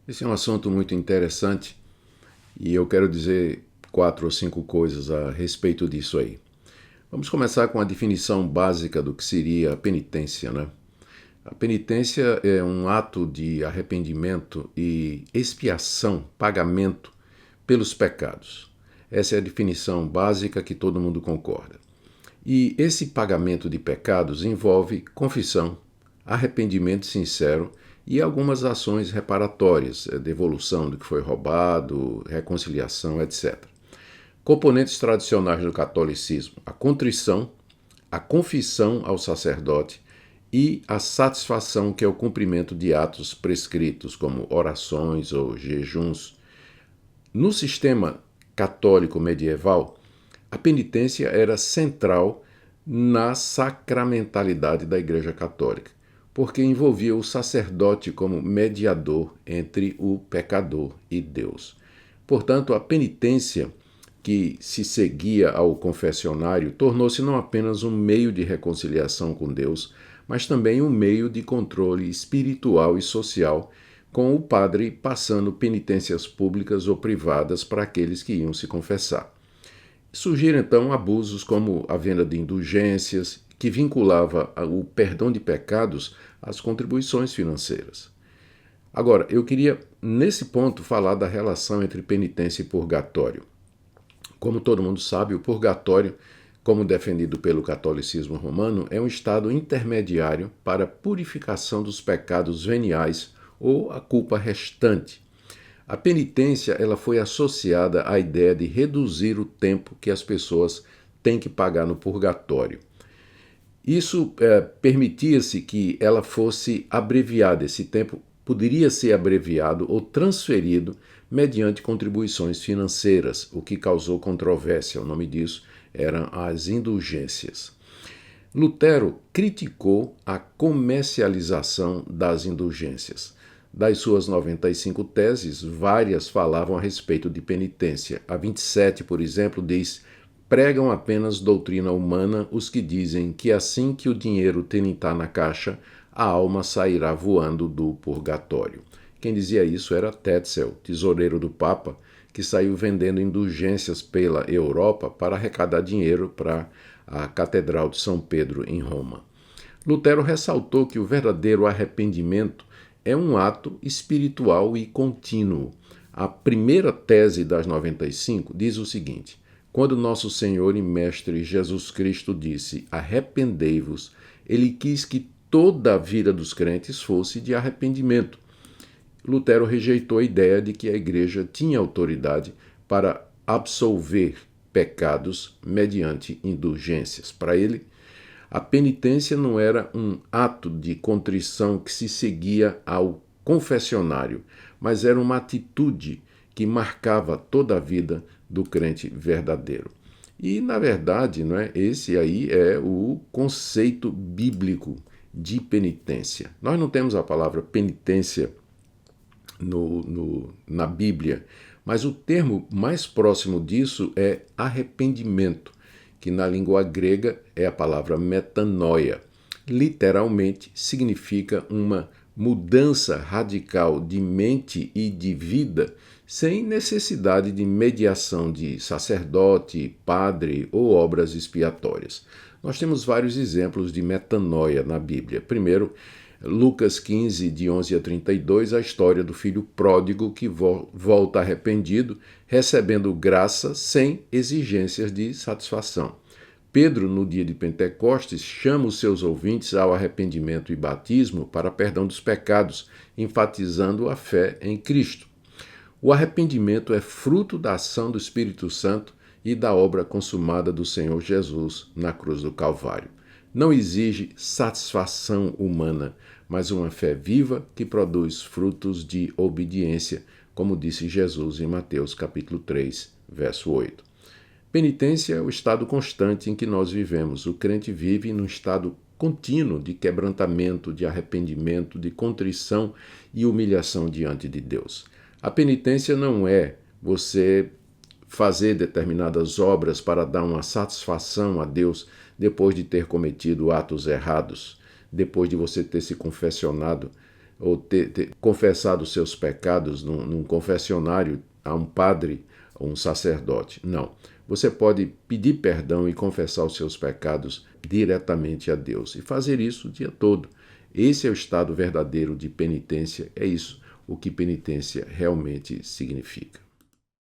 Esse é um assunto muito interessante e eu quero dizer 4 ou 5 coisas a respeito disso aí. Vamos começar com a definição básica do que seria a penitência, né? A penitência é um ato de arrependimento e expiação, pagamento pelos pecados. Essa é a definição básica que todo mundo concorda. E esse pagamento de pecados envolve confissão, arrependimento sincero e algumas ações reparatórias, devolução do que foi roubado, reconciliação, etc. Componentes tradicionais do catolicismo: a contrição, a confissão ao sacerdote e a satisfação, que é o cumprimento de atos prescritos, como orações ou jejuns. No sistema católico medieval, a penitência era central na sacramentalidade da Igreja Católica, porque envolvia o sacerdote como mediador entre o pecador e Deus. Portanto, a penitência que se seguia ao confessionário tornou-se não apenas um meio de reconciliação com Deus, mas também um meio de controle espiritual e social, com o padre passando penitências públicas ou privadas para aqueles que iam se confessar. Surgiram então abusos como a venda de indulgências, que vinculava o perdão de pecados às contribuições financeiras. Agora, eu queria, nesse ponto, falar da relação entre penitência e purgatório. Como todo mundo sabe, o purgatório, como defendido pelo catolicismo romano, é um estado intermediário para a purificação dos pecados veniais ou a culpa restante. A penitência ela foi associada à ideia de reduzir o tempo que as pessoas têm que pagar no purgatório. Isso permitia-se que ela fosse abreviada, esse tempo poderia ser abreviado ou transferido mediante contribuições financeiras, o que causou controvérsia. O nome disso eram as indulgências. Lutero criticou a comercialização das indulgências. Das suas 95 teses, várias falavam a respeito de penitência. A 27, por exemplo, diz: pregam apenas doutrina humana os que dizem que assim que o dinheiro tentar na caixa, a alma sairá voando do purgatório. Quem dizia isso era Tetzel, tesoureiro do Papa, que saiu vendendo indulgências pela Europa para arrecadar dinheiro para a Catedral de São Pedro, em Roma. Lutero ressaltou que o verdadeiro arrependimento é um ato espiritual e contínuo. A primeira tese das 95 diz o seguinte: quando nosso Senhor e Mestre Jesus Cristo disse arrependei-vos, ele quis que toda a vida dos crentes fosse de arrependimento. Lutero rejeitou a ideia de que a Igreja tinha autoridade para absolver pecados mediante indulgências. Para ele, a penitência não era um ato de contrição que se seguia ao confessionário, mas era uma atitude que marcava toda a vida do crente verdadeiro. E, na verdade, esse aí é o conceito bíblico de penitência. Nós não temos a palavra penitência na Bíblia, mas o termo mais próximo disso é arrependimento, que na língua grega é a palavra metanoia. Literalmente significa uma mudança radical de mente e de vida, sem necessidade de mediação de sacerdote, padre ou obras expiatórias. Nós temos vários exemplos de metanoia na Bíblia. Primeiro, Lucas 15, de 11 a 32, a história do filho pródigo que volta arrependido, recebendo graça sem exigências de satisfação. Pedro, no dia de Pentecostes, chama os seus ouvintes ao arrependimento e batismo para perdão dos pecados, enfatizando a fé em Cristo. O arrependimento é fruto da ação do Espírito Santo e da obra consumada do Senhor Jesus na cruz do Calvário. Não exige satisfação humana, mas uma fé viva que produz frutos de obediência, como disse Jesus em Mateus capítulo 3, verso 8. Penitência é o estado constante em que nós vivemos. O crente vive num estado contínuo de quebrantamento, de arrependimento, de contrição e humilhação diante de Deus. A penitência não é você fazer determinadas obras para dar uma satisfação a Deus depois de ter cometido atos errados, depois de você ter se confessionado. ou ter confessado os seus pecados num confessionário a um padre ou um sacerdote. Não. Você pode pedir perdão e confessar os seus pecados diretamente a Deus e fazer isso o dia todo. Esse é o estado verdadeiro de penitência, é isso o que penitência realmente significa.